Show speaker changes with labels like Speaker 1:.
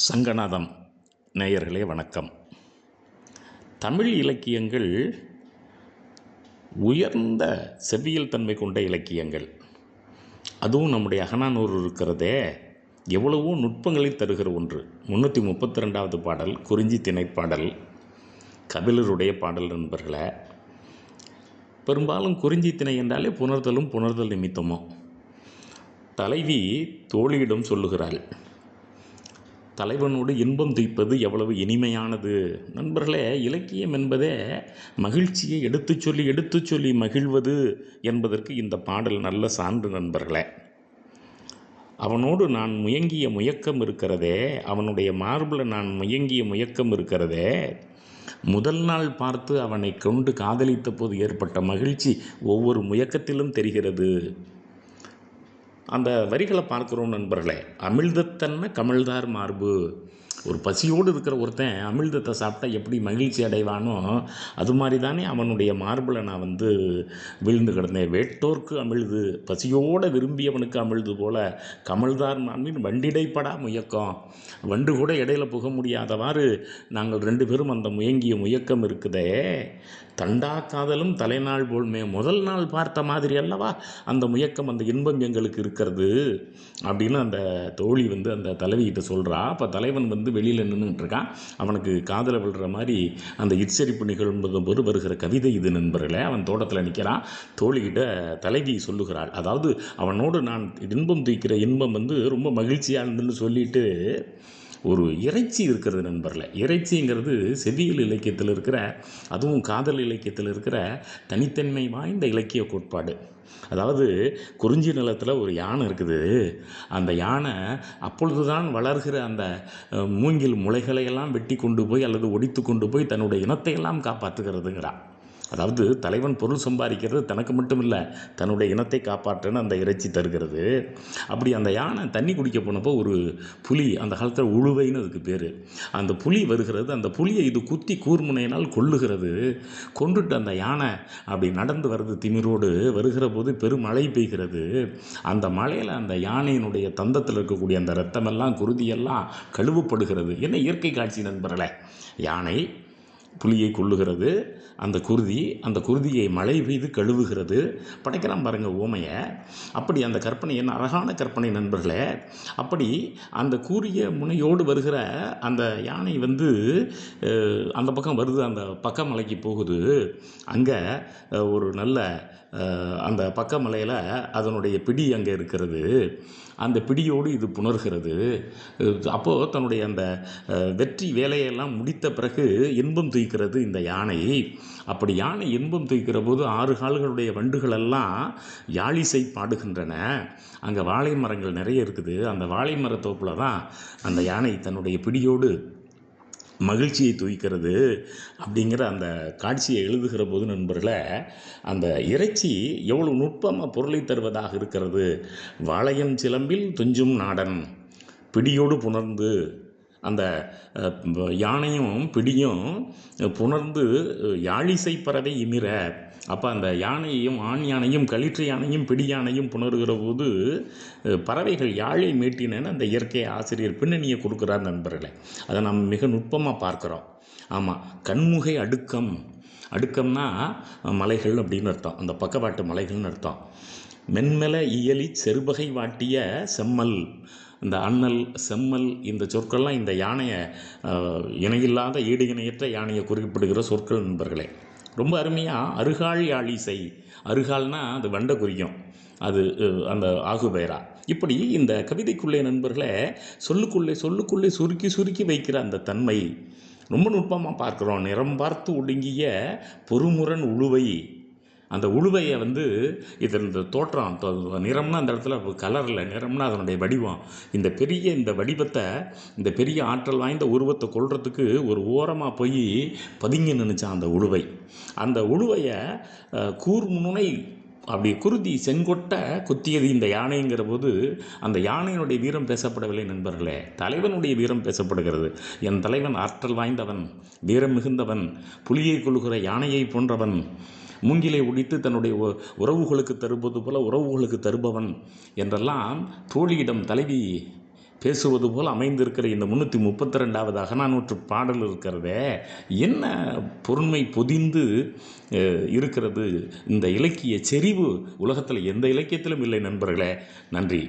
Speaker 1: சங்கநாதம் நேயர்களே வணக்கம். தமிழ் இலக்கியங்கள் உயர்ந்த செவ்வியல் தன்மை கொண்ட இலக்கியங்கள். அதுவும் நம்முடைய அகநானூறு இருக்கிறதே எவ்வளவோ நுட்பங்களை தருகிற ஒன்று. 332வது பாடல் குறிஞ்சி திணைப்பாடல், கபிலருடைய பாடல். நண்பர்களே, பெரும்பாலும் குறிஞ்சி திணை என்றாலே புணர்தல் நிமித்தமும். தலைவி தோழியிடம் சொல்லுகிறாள், தலைவனோடு இன்பம் துய்ப்பது எவ்வளவு இனிமையானது. நண்பர்களே, இலக்கியம் என்பதே மகிழ்ச்சியை எடுத்து சொல்லி மகிழ்வது என்பதற்கு இந்த பாடல் நல்ல சான்று. நண்பர்களே, அவனோடு நான் முயங்கிய முயக்கம் இருக்கிறதே, அவனுடைய மார்பில் நான் முயங்கிய முயக்கம் இருக்கிறதே, முதல் நாள் பார்த்து அவனை கொண்டு காதலித்த போது ஏற்பட்ட மகிழ்ச்சி ஒவ்வொரு முயக்கத்திலும் தெரிகிறது. அந்த வரிகளை பார்க்குறோம் நண்பர்களே. அமிழ்தத்தன்ன கமிழ்தார் மார்பு. ஒரு பசியோடு இருக்கிற ஒருத்தன் அமிழ்தத்தை சாப்பிட்டா எப்படி மகிழ்ச்சி அடைவானோ அது மாதிரி தானே அவனுடைய மார்பில் நான் விழுந்து கிடந்தேன். வேட்டோர்க்கு அமிழ்து, பசியோடு விரும்பியவனுக்கு அமிழ்து போல கமழ்தார் மார்பின் வண்டிடைப்படா முயக்கம். வண்டு கூட இடையில புக முடியாதவாறு நாங்கள் ரெண்டு பேரும் அந்த முயங்கிய முயக்கம் இருக்குதே. தண்டா காதலும் தலைநாள் போல்மே. முதல் நாள் பார்த்த மாதிரி அல்லவா அந்த முயக்கம், அந்த இன்பம் எங்களுக்கு இருக்கிறது அப்படின்னு அந்த தோழி அந்த தலைவிகிட்ட சொல்கிறா. அப்போ தலைவன் வெளியில் நின்றுட்டு இருக்கான். அவனுக்கு காதலை விழுற மாதிரி அந்த இச்சரிப்பு நிகழ்வும் போது வருகிற கவிதை இது நண்பர்களே. அவன் தோட்டத்தில் நிற்கிறான். தோழிகிட்ட தலைவி சொல்லுகிறாள், அதாவது அவனோடு நான் இன்பம் தூக்கிற இன்பம் ரொம்ப மகிழ்ச்சியாக இருந்துன்னு சொல்லிட்டு ஒரு இறைச்சி இருக்கிறது நண்பர்களே. இறைச்சிங்கிறது செவ்வியல் இலக்கியத்தில் இருக்கிற, அதுவும் காதல் இலக்கியத்தில் இருக்கிற தனித்தன்மை வாய்ந்த இலக்கிய கோட்பாடு. அதாவது குறிஞ்சி நிலத்தில் ஒரு யானை இருக்குது. அந்த யானை அப்பொழுது தான் வளர்கிற அந்த மூங்கில் முளைகளையெல்லாம் வெட்டி கொண்டு போய் அல்லது ஒடித்து கொண்டு போய் தன்னுடைய இனத்தையெல்லாம் காப்பாற்றுகிறதுங்கிறான். அதாவது தலைவன் பொருள் சம்பாதிக்கிறது தனக்கு மட்டும் இல்லை, தன்னுடைய இனத்தை காப்பாற்றுன்னு அந்த இறைச்சி தருகிறது. அப்படி அந்த யானை தண்ணி குடிக்க போனப்போ ஒரு புலி, அந்த காலத்தில் உழுவைன்னு அதுக்கு பேர், அந்த புலி வருகிறது. அந்த புலியை இது குத்தி கூர்முனையினால் கொல்லுகிறது. கொண்டுட்டு அந்த யானை அப்படி நடந்து வருது, திமிரோடு வருகிற போது பெருமழை பெய்கிறது. அந்த மழையில் அந்த யானையினுடைய தந்தத்தில் இருக்கக்கூடிய அந்த இரத்தமெல்லாம் குருதியெல்லாம் கழுவப்படுகிறது. என்ன இயற்கை காட்சி நண்பர்களே. யானை புலியை கொள்ளுகிறது, அந்த குருதியை மழை பெய்து கழுவுகிறது. படைக்கலாம் பாருங்கள் ஓமையை. அப்படி அந்த கற்பனை என்ன அழகான கற்பனை நண்பர்களே. அப்படி அந்த கூரிய முனையோடு வருகிற அந்த யானை அந்த பக்கம் வருது, அந்த பக்க மலைக்கு போகுது. அங்கே ஒரு நல்ல அந்த பக்க மலையில் அதனுடைய பிடி அங்கே இருக்கிறது. அந்த பிடியோடு இது புணர்கிறது. அப்போது தன்னுடைய அந்த வெற்றி வேலையெல்லாம் முடித்த பிறகு இன்பம் தூய்க்கிறது இந்த யானை. அப்படி யானை இன்பம் தூய்க்கிற போது 6 கால்களுடைய வண்டுகளெல்லாம் யாழிசை பாடுகின்றன. அங்கே வாழை மரங்கள் நிறைய இருக்குது. அந்த வாழை மரத்தோப்பில் தான் அந்த யானை தன்னுடைய பிடியோடு மகிழ்ச்சியை தூய்க்கிறது. அப்படிங்கிற அந்த காட்சியை எழுதுகிற போது நண்பர்களே, அந்த இறைச்சி எவ்வளோ நுட்பமாக பொருளை தருவதாக இருக்கிறது. வாழையம் சிலம்பில் துஞ்சும் நாடன், பிடியோடு புணர்ந்து அந்த யானையும் பிடியும் புணர்ந்து யாழிசை பறவை இமிர. அப்போ அந்த யானையையும் ஆண் யானையும் களிற்று யானையும் பிடி யானையும் புணர்கிற போது பறவைகள் யாழை மீட்டினேன்னு அந்த இயற்கை ஆசிரியர் பின்னணியை கொடுக்குறார் நண்பர்களே. அதை நாம் மிக நுட்பமாக பார்க்குறோம். ஆமாம், கண்முகை அடுக்கம்னா மலைகள் அப்படின்னு அர்த்தம், அந்த பக்கவாட்டு மலைகள்னு அர்த்தம். மென்மல இயலி செருபகை வாட்டிய செம்மல், இந்த அண்ணல் செம்மல் இந்த சொற்கள்லாம் இந்த யானையை இணையில்லாத ஈடு இணையற்ற யானையை குறிப்பிடுகிற சொற்கள் நண்பர்களே. ரொம்ப அருமையாக அருகாள் யாழிசை, அருகால்னா அது வண்டை குறிக்கும், அது அந்த ஆகுபெயரா. இப்படி இந்த கவிதைக்குள்ளே நண்பர்களே சொல்லுக்குள்ளே சுருக்கி வைக்கிற அந்த தன்மை ரொம்ப நுட்பமாக பார்க்குறோம். நிறம் பார்த்து ஒடுங்கிய பொறுமுரண் உழுவை, அந்த உழுவையை இந்த தோற்றம், நிறம்னா அந்த இடத்துல கலரில், நிறம்னா அதனுடைய வடிவம். இந்த வடிவத்தை, இந்த பெரிய ஆற்றல் வாய்ந்த உருவத்தை கொள்றதுக்கு ஒரு ஓரமாக போய் பதுங்கி நினைச்சான் அந்த உழுவை. அந்த உழுவையை கூர்முனை அப்படி குருதி செங்கொட்ட குத்தியது இந்த யானைங்கிற போது அந்த யானையினுடைய வீரம் பேசப்படவில்லை நண்பர்களே, தலைவனுடைய வீரம் பேசப்படுகிறது. என் தலைவன் ஆற்றல் வாய்ந்தவன், வீரம் மிகுந்தவன், புலியை கொள்ளுகிற யானையை போன்றவன், மூங்கிலை ஒடித்து தன்னுடைய உறவுகளுக்கு தருவது போல உறவுகளுக்கு தருபவன் என்றெல்லாம் தோழியிடம் தலைவி பேசுவது போல் அமைந்திருக்கிற இந்த 332வது அகநானூற்று பாடல் இருக்கிறதே, என்ன பொருண்மை பொதிந்து இருக்கிறது. இந்த இலக்கிய செறிவு உலகத்தில் எந்த இலக்கியத்திலும் இல்லை நண்பர்களே. நன்றி.